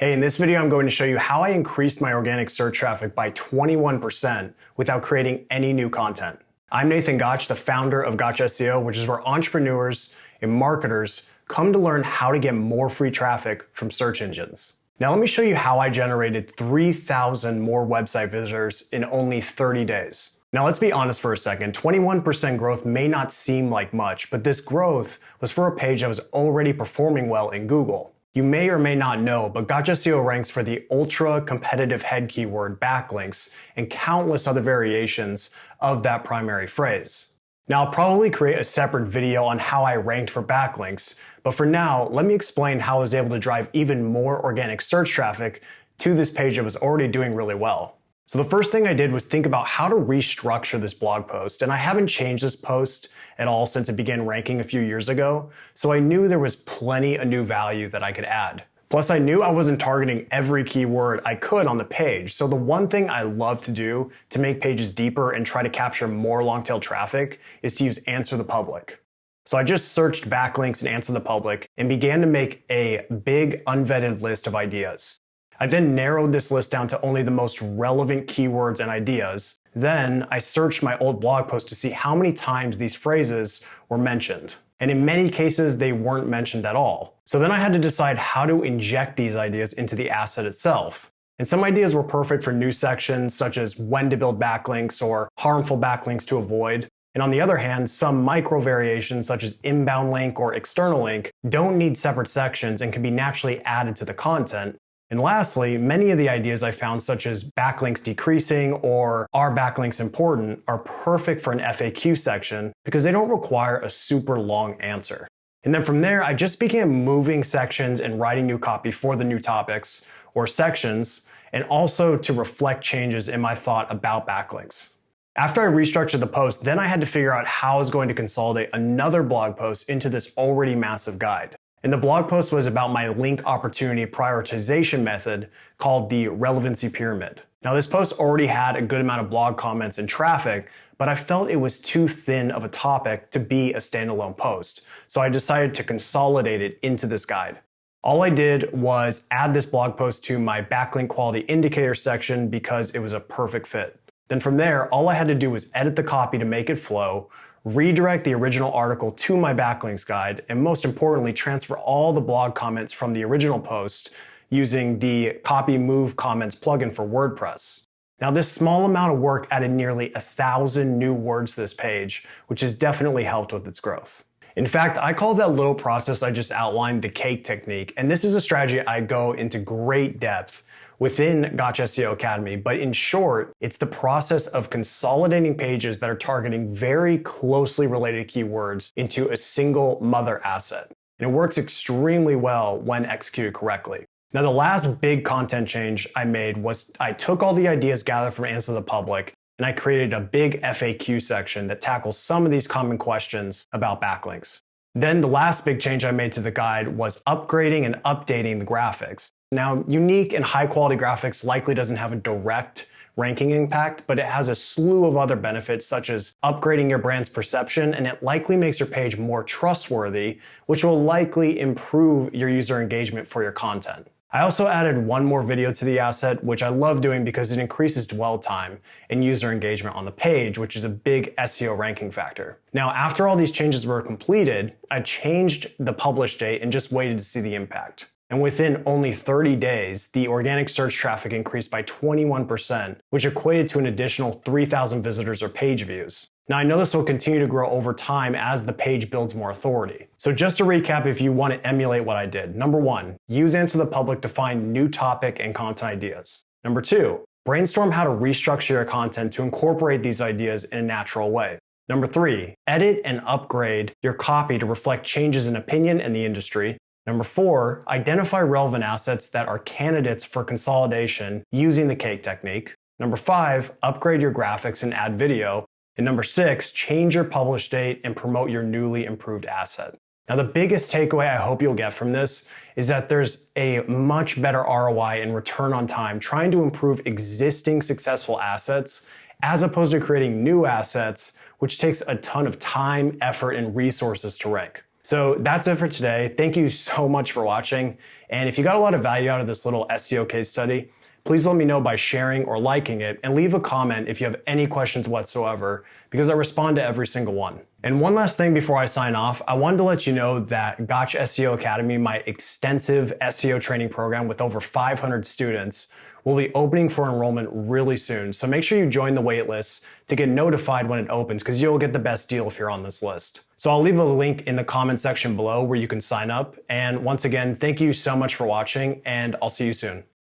Hey, in this video, I'm going to show you how I increased my organic search traffic by 21% without creating any new content. I'm Nathan Gotch, the founder of Gotch SEO, which is where entrepreneurs and marketers come to learn how to get more free traffic from search engines. Now, let me show you how I generated 3,000 more website visitors in only 30 days. Now, let's be honest for a second. 21% growth may not seem like much, but this growth was for a page that was already performing well in Google. You may or may not know, but Gotch SEO ranks for the ultra-competitive head keyword backlinks and countless other variations of that primary phrase. Now, I'll probably create a separate video on how I ranked for backlinks, but for now, let me explain how I was able to drive even more organic search traffic to this page that was already doing really well. So the first thing I did was think about how to restructure this blog post, and I haven't changed this post at all since it began ranking a few years ago, so I knew there was plenty of new value that I could add. Plus, I knew I wasn't targeting every keyword I could on the page, so the one thing I love to do to make pages deeper and try to capture more long-tail traffic is to use Answer the Public. So I just searched backlinks and Answer the Public and began to make a big unvetted list of ideas. I then narrowed this list down to only the most relevant keywords and ideas. Then I searched my old blog post to see how many times these phrases were mentioned. And in many cases, they weren't mentioned at all. So then I had to decide how to inject these ideas into the asset itself. And some ideas were perfect for new sections, such as when to build backlinks or harmful backlinks to avoid. And on the other hand, some micro variations, such as inbound link or external link, don't need separate sections and can be naturally added to the content. And lastly, many of the ideas I found, such as backlinks decreasing or are backlinks important, are perfect for an FAQ section because they don't require a super long answer. And then from there, I just began moving sections and writing new copy for the new topics or sections, and also to reflect changes in my thought about backlinks. After I restructured the post, then I had to figure out how I was going to consolidate another blog post into this already massive guide. And the blog post was about my link opportunity prioritization method called the relevancy pyramid. Now, this post already had a good amount of blog comments and traffic, but I felt it was too thin of a topic to be a standalone post. So I decided to consolidate it into this guide. All I did was add this blog post to my backlink quality indicator section because it was a perfect fit. Then from there, all I had to do was edit the copy to make it flow, redirect the original article to my backlinks guide, and most importantly, transfer all the blog comments from the original post using the Copy Move Comments plugin for WordPress. Now, this small amount of work added nearly 1,000 new words to this page, which has definitely helped with its growth. In fact, I call that little process I just outlined the cake technique, and this is a strategy I go into great depth within Gotch SEO Academy, but in short, it's the process of consolidating pages that are targeting very closely related keywords into a single mother asset. And it works extremely well when executed correctly. Now, the last big content change I made was I took all the ideas gathered from Answer the Public and I created a big FAQ section that tackles some of these common questions about backlinks. Then the last big change I made to the guide was upgrading and updating the graphics. Now, unique and high quality graphics likely doesn't have a direct ranking impact, but it has a slew of other benefits such as upgrading your brand's perception, and it likely makes your page more trustworthy, which will likely improve your user engagement for your content. I also added one more video to the asset, which I love doing because it increases dwell time and user engagement on the page, which is a big SEO ranking factor. Now, after all these changes were completed, I changed the publish date and just waited to see the impact. And within only 30 days, the organic search traffic increased by 21%, which equated to an additional 3,000 visitors or page views. Now, I know this will continue to grow over time as the page builds more authority. So just to recap, if you want to emulate what I did, number one, use Answer the Public to find new topic and content ideas. Number two, brainstorm how to restructure your content to incorporate these ideas in a natural way. Number three, edit and upgrade your copy to reflect changes in opinion in the industry. Number four, identify relevant assets that are candidates for consolidation using the cake technique. Number five, upgrade your graphics and add video. And number six, change your publish date and promote your newly improved asset. Now, the biggest takeaway I hope you'll get from this is that there's a much better ROI and return on time trying to improve existing successful assets as opposed to creating new assets, which takes a ton of time, effort, and resources to rank. So that's it for today. Thank you so much for watching. And if you got a lot of value out of this little SEO case study, please let me know by sharing or liking it, and leave a comment if you have any questions whatsoever, because I respond to every single one. And one last thing before I sign off, I wanted to let you know that Gotcha SEO Academy, my extensive SEO training program with over 500 students, will be opening for enrollment really soon. So make sure you join the waitlist to get notified when it opens, because you'll get the best deal if you're on this list. So I'll leave a link in the comment section below where you can sign up. And once again, thank you so much for watching, and I'll see you soon.